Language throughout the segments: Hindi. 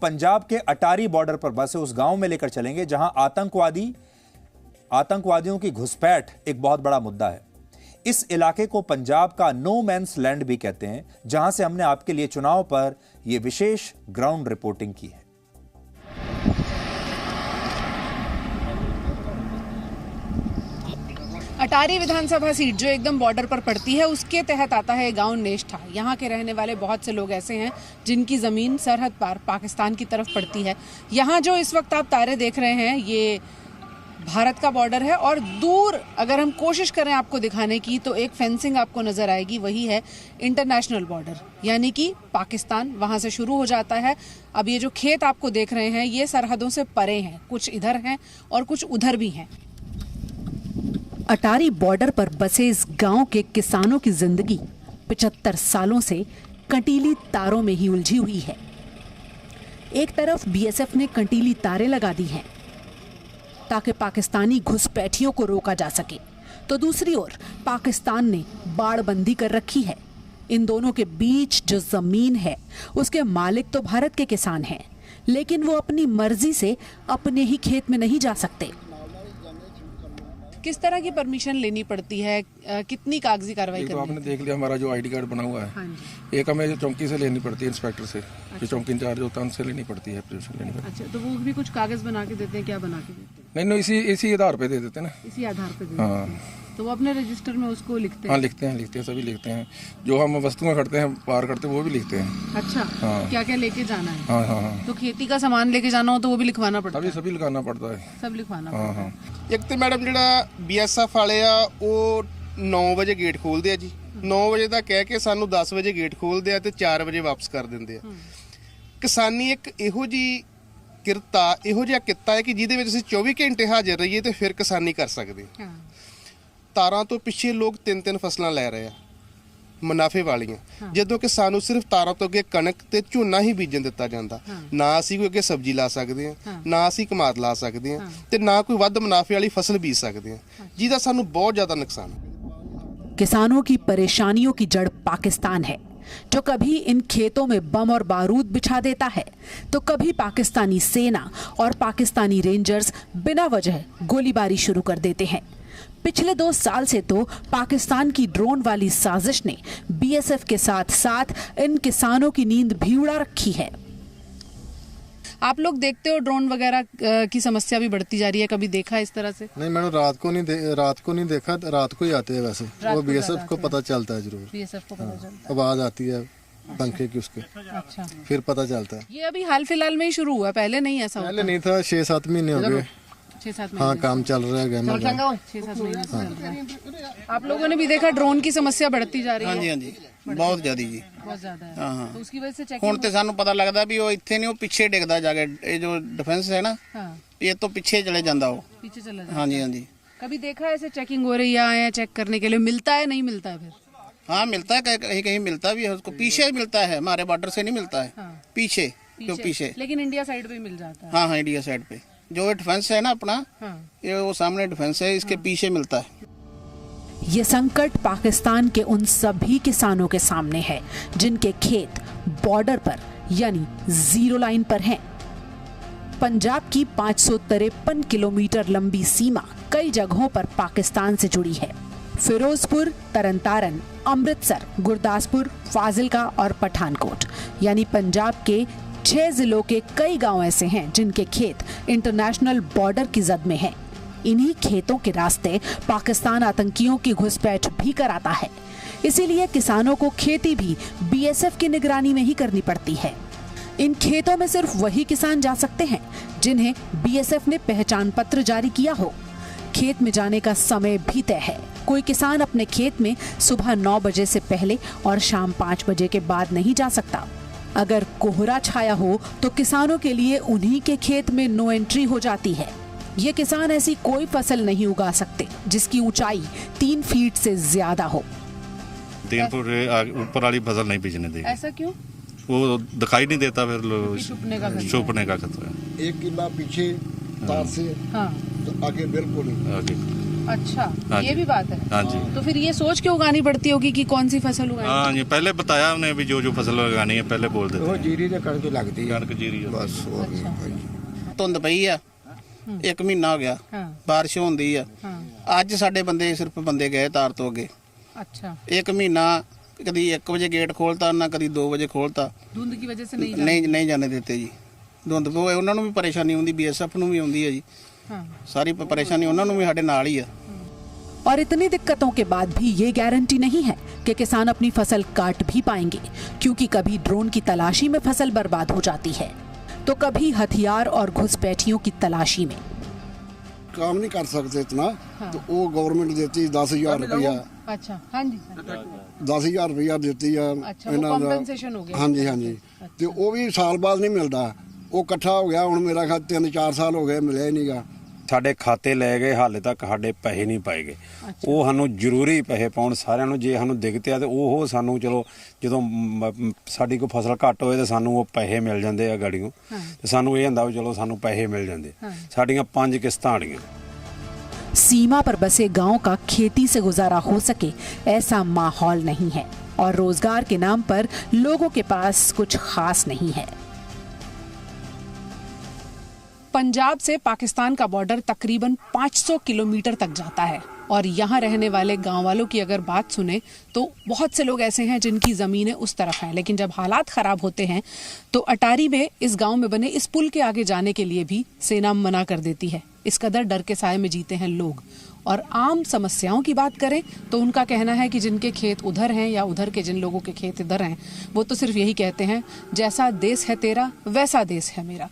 पंजाब के अटारी बॉर्डर पर बसे उस गांव में लेकर चलेंगे जहां आतंकवादियों की घुसपैठ एक बहुत बड़ा मुद्दा है। इस इलाके को पंजाब का नो मैन्स लैंड भी कहते हैं, जहां से हमने आपके लिए चुनाव पर यह विशेष ग्राउंड रिपोर्टिंग की है। अटारी विधानसभा सीट जो एकदम बॉर्डर पर पड़ती है, उसके तहत आता है गांव नेष्ठा। यहाँ के रहने वाले बहुत से लोग ऐसे हैं जिनकी जमीन सरहद पार पाकिस्तान की तरफ पड़ती है। यहाँ जो इस वक्त आप तारे देख रहे हैं, ये भारत का बॉर्डर है और दूर अगर हम कोशिश करें आपको दिखाने की तो एक फेंसिंग आपको नजर आएगी, वही है इंटरनेशनल बॉर्डर, यानी कि पाकिस्तान वहां से शुरू हो जाता है। अब ये जो खेत आपको देख रहे हैं, ये सरहदों से परे हैं, कुछ इधर हैं और कुछ उधर भी हैं। अटारी बॉर्डर पर बसे इस गांव के किसानों की जिंदगी 75 सालों से कंटीली तारों में ही उलझी हुई है। एक तरफ बीएसएफ ने कंटीली तारें लगा दी हैं ताकि पाकिस्तानी घुसपैठियों को रोका जा सके, तो दूसरी ओर पाकिस्तान ने बाड़बंदी कर रखी है। इन दोनों के बीच जो जमीन है उसके मालिक तो भारत के किसान हैं, लेकिन वो अपनी मर्जी से अपने ही खेत में नहीं जा सकते। किस तरह की परमिशन लेनी पड़ती है, कितनी कागजी कार्रवाई करनी? तो आपने देख लिया हमारा जो आईडी कार्ड बना हुआ है, एक हमें चौकी से लेनी पड़ती है, इंस्पेक्टर से। अच्छा। जो चौकी इंचार्ज होता है उनसे लेनी पड़ती है परमिशन लेनी पड़ती है। अच्छा, तो वो भी कुछ कागज बना के देते हैं? क्या बना के देते हैं? नहीं, इसी आधार पे दे देते हैं ना। इसी आधार पे देते हैं। तो वो अपने रजिस्टर में उसको लिखते हैं? हाँ, लिखते हैं, सभी लिखते हैं। जो हम वस्तुएं खरीदते हैं, पार करते हैं, वो भी लिखते हैं। अच्छा। हाँ। क्या क्या लेके जाना है? हाँ। तो खेती का सामान लेके जाना हो तो वो भी लिखवाना पड़ता है? सभी लिखाना पड़ता है, सब लिखवाना पड़ता है। एक तो मैडम ਜਿਹੜਾ बीएसएफ वाले आ ਉਹ 9 ਵਜੇ ਗੇਟ ਖੋਲਦੇ ਆ ਜੀ। 9 ਵਜੇ ਦਾ ਕਹਿ ਕੇ ਸਾਨੂੰ 10 ਵਜੇ ਗੇਟ ਖੋਲਦੇ ਆ ਤੇ 4 ਵਜੇ ਵਾਪਸ ਕਰ ਦਿੰਦੇ ਆ। ਕਿਸਾਨੀ ਇੱਕ ਇਹੋ ਜੀ ਕਿਰਤਾ, ਇਹੋ ਜਿਹਾ ਕਿੱਤਾ ਹੈ ਕਿ ਜਿਹਦੇ ਵਿੱਚ ਅਸੀਂ 24 ਘੰਟੇ ਹਾਜ਼ਰ ਰਹੀਏ ਤੇ ਫਿਰ ਕਿਸਾਨੀ ਕਰ ਸਕਦੇ ਹਾਂ। ਤਾਰਾਂ ਤੋਂ ਪਿੱਛੇ ਲੋਕ 3-3 ਫਸਲਾਂ ਲੈ ਰਹੇ ਆ ਮੁਨਾਫੇ ਵਾਲੀਆਂ, ਜਦੋਂ ਕਿ ਸਾਨੂੰ ਸਿਰਫ ਤਾਰਾਂ ਤੋਂ ਅੱਗੇ ਕਣਕ ਤੇ ਝੋਨਾ ਹੀ ਬੀਜਣ ਦਿੱਤਾ ਜਾਂਦਾ। ਨਾ ਅਸੀਂ ਕੋਈ ਅੱਗੇ ਸਬਜ਼ੀ ਲਾ ਸਕਦੇ ਹਾਂ, ਨਾ ਅਸੀਂ ਕਮਾਦ ਲਾ ਸਕਦੇ ਹਾਂ ਤੇ ਨਾ ਕੋਈ ਵੱਧ ਮੁਨਾਫੇ ਵਾਲੀ ਫਸਲ ਬੀਜ ਸਕਦੇ ਹਾਂ, ਜਿਹਦਾ ਸਾਨੂੰ ਬਹੁਤ ਜ਼ਿਆਦਾ ਨੁਕਸਾਨ ਹੈ। किसानों की परेशानियों की जड़ पाकिस्तान है, जो कभी इन खेतों में बम और बारूद बिछा देता है तो कभी पाकिस्तानी सेना और पाकिस्तानी रेंजर्स बिना वजह गोलीबारी शुरू कर देते हैं। पिछले 2 साल से तो पाकिस्तान की ड्रोन वाली साजिश ने बीएसएफ के साथ साथ इन किसानों की नींद भी उड़ा रखी है। आप लोग देखते हो ड्रोन वगैरह की समस्या भी बढ़ती जा रही है, कभी देखा इस तरह से? नहीं मैंने रात को नहीं देखा, रात को ही आते हैं वैसे। वो बीएसएफ को पता चलता है जरूर, बीएसएफ को पता चलता है, आवाज आती है पंखे की उसके। अच्छा, फिर पता चलता है। ये अभी हाल फिलहाल में ही शुरू हुआ, पहले नहीं ऐसा होता? पहले नहीं था, 6-7 महीने हो गए। 6-7 हाँ, काम चल रहा है, 6-7 महीने से चल रहा है। आप लोगों ने भी देखा ड्रोन की समस्या बढ़ती जा रही है? हाँ जी, बहुत ज्यादा जी, बहुत ज्यादा है। हाँ। तो उसकी वजह से ਹੁਣ ਤੇ ਸਾਨੂੰ ਪਤਾ ਲੱਗਦਾ ਵੀ ਉਹ ਇੱਥੇ ਨਹੀਂ, ਉਹ ਪਿੱਛੇ ਡਿੱਗਦਾ ਜਾ ਕੇ। ਇਹ ਜੋ डिफेंस है ना, ये तो पीछे चले जाता, वो पीछे चला जाता। हाँ जी। कभी देखा ऐसे चेकिंग हो रही है, आए हैं चेक करने के लिए, मिलता है नहीं मिलता है? फिर हाँ, मिलता है, कहीं मिलता भी है उसको, पीछे मिलता है, हमारे बॉर्डर से नहीं मिलता है। पीछे, लेकिन इंडिया साइड पे मिल जाता है। हाँ, इंडिया साइड पे जो डिफेंस है ना अपना, ये वो सामने डिफेंस है, इसके पीछे मिलता है। ये संकट पाकिस्तान के उन सभी किसानों के सामने है जिनके खेत बॉर्डर पर यानी जीरो लाइन पर हैं। पंजाब की 553 किलोमीटर लंबी सीमा कई जगहों पर पाकिस्तान से जुड़ी है। फिरोजपुर, तरनतारन, अमृतसर, गुरदासपुर, फाजिलका और पठानकोट यानी पंजाब के 6 जिलों के कई गांव ऐसे हैं जिनके खेत इंटरनेशनल बॉर्डर की जद में हैं। इन्हीं खेतों के रास्ते पाकिस्तान आतंकियों की घुसपैठ भी कराता है, इसीलिए किसानों को खेती भी बीएसएफ की निगरानी में ही करनी पड़ती है। इन खेतों में सिर्फ वही किसान जा सकते हैं जिन्हें बीएसएफ ने पहचान पत्र जारी किया हो। खेत में जाने का समय भी तय है। कोई किसान अपने खेत में सुबह 9 बजे से पहले और शाम 5 बजे के बाद नहीं जा सकता। अगर कोहरा छाया हो तो किसानों के लिए उन्हीं के खेत में नो एंट्री हो जाती है। ये किसान ऐसी कोई फसल नहीं उगा सकते जिसकी ऊंचाई 3 फीट से ज्यादा हो। 3 फुट ऊपर वाली फसल नहीं बीजने देगी। ऐसा क्यों? वो दिखाई नहीं देता, फिर छुपने का खतरा है। 1 किला पीछे तार से, हाँ, तो आगे बिल्कुल नहीं। अच्छा, हाँ ये जी। भी बात है। हाँ जी। तो फिर ये सोच के उगानी पड़ती होगी कि कौन सी फसल उगाएं। हाँ जी, पहले बताया हमने भी जो फसल लगानी है पहले बोल देते हैं। ਜੀਰੀ ਤੇ ਕਣਕ ਲੱਗਦੀ ਆ कणक जीरी होती है। ਬਸ ਹੋਰ ਨਹੀਂ ਭਾਈ ਧੁੰਦ ਪਈ ਆ 1 ਮਹੀਨਾ ਹੋ ਗਿਆ हाँ ਬਾਰਿਸ਼ ਹੁੰਦੀ ਆ हाँ ਅੱਜ ਸਾਡੇ ਬੰਦੇ ਸਿਰਫ ਬੰਦੇ ਗਏ ਤਾਰ ਤੋਂ ਅੱਗੇ अच्छा, 1 ਮਹੀਨਾ ਕਦੀ 1 ਵਜੇ ਗੇਟ ਖੋਲਤਾ ਨਾ ਕਦੀ 2 ਵਜੇ ਖੋਲਤਾ धुंध की वजह से नहीं ਨਹੀਂ ਜਾਣੇ ਦਿੱਤੇ ਜੀ ਧੁੰਦ ਪਵੇ ਉਹਨਾਂ ਨੂੰ ਵੀ ਪਰੇਸ਼ਾਨੀ ਹੁੰਦੀ ਬੀਐਸਐਫ ਨੂੰ ਵੀ ਹੁੰਦੀ ਹੈ ਜੀ हाँ। ਸਾਰੀ ਪਰੇਸ਼ਾਨੀ ਉਹਨਾਂ ਨੂੰ ਵੀ ਸਾਡੇ ਨਾਲ ਹੀ ਆ और इतनी दिक्कतों के बाद भी ये गारंटी नहीं है कि किसान अपनी फसल काट भी पाएंगे, क्योंकि कभी ड्रोन की तलाशी में फसल बर्बाद हो जाती है तो कभी हथियार और घुसपैठियों की तलाशी में। काम नहीं कर सकते इतना तो वो गवर्नमेंट देती 10,000 रुपया। अच्छा, हाँ जी, 10,000 रुपया देती है अच्छा, वो compensation हो गया। हाँ जी हाँ जी तो वो भी साल बाद नहीं मिलता वो इकट्ठा हो गया हूँ मेरा ख्याल 3-4 साल हो गए मिले नहीं गा ਸਾਡੇ ਖਾਤੇ ਲੈ ਗਏ ਹਾਲੇ ਤੱਕ ਸਾਡੇ ਪੈਸੇ ਨਹੀਂ ਪਾਏ ਗਏ ਉਹ ਸਾਨੂੰ ਜ਼ਰੂਰੀ ਪੈਸੇ ਪਾਉਣ ਸਾਰਿਆਂ ਨੂੰ ਜੇ ਸਾਨੂੰ ਦਿੱਕਤ ਆ ਤੇ ਉਹ ਸਾਨੂੰ ਚਲੋ ਜਦੋਂ ਸਾਡੀ ਕੋਈ ਫਸਲ ਘੱਟ ਹੋਏ ਤੇ ਸਾਨੂੰ ਉਹ ਪੈਸੇ ਮਿਲ ਜਾਂਦੇ ਆ ਗਾੜੀਆਂ ਤੇ ਸਾਨੂੰ ਇਹ ਹੁੰਦਾ ਵੀ ਚਲੋ ਸਾਨੂੰ ਪੈਸੇ ਮਿਲ ਜਾਂਦੇ ਸਾਡੀਆਂ 5 ਕਿਸ਼ਤਾਂ ਆੜੀਆਂ। सीमा पर बसे गांव का खेती से गुजारा हो सके ऐसा माहौल नहीं है और रोजगार के नाम पर लोगों के पास कुछ खास नहीं है। पंजाब से पाकिस्तान का बॉर्डर तकरीबन 500 किलोमीटर तक जाता है और यहाँ रहने वाले गांव वालों की अगर बात सुने तो बहुत से लोग ऐसे हैं जिनकी ज़मीनें उस तरफ हैं, लेकिन जब हालात ख़राब होते हैं तो अटारी में इस गांव में बने इस पुल के आगे जाने के लिए भी सेना मना कर देती है। इस कदर डर के साए में जीते हैं लोग। और आम समस्याओं की बात करें तो उनका कहना है कि जिनके खेत उधर हैं या उधर के जिन लोगों के खेत इधर हैं वो तो सिर्फ यही कहते हैं, जैसा देश है तेरा वैसा देश है मेरा।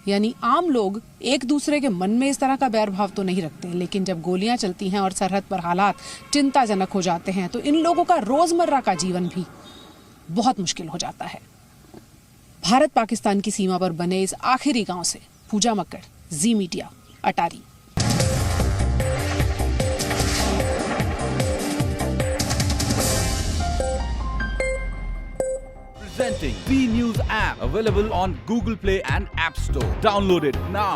यानी आम लोग एक दूसरे के मन में इस तरह का बैर भाव तो नहीं रखते, लेकिन जब गोलियां चलती हैं और सरहद पर हालात चिंताजनक हो जाते हैं तो इन लोगों का रोजमर्रा का जीवन भी बहुत मुश्किल हो जाता है। भारत पाकिस्तान की सीमा पर बने इस आखिरी गांव से पूजा मक्कड़, जी media, Attari. Presenting B News app, available on Google Play and App Store. Download it now.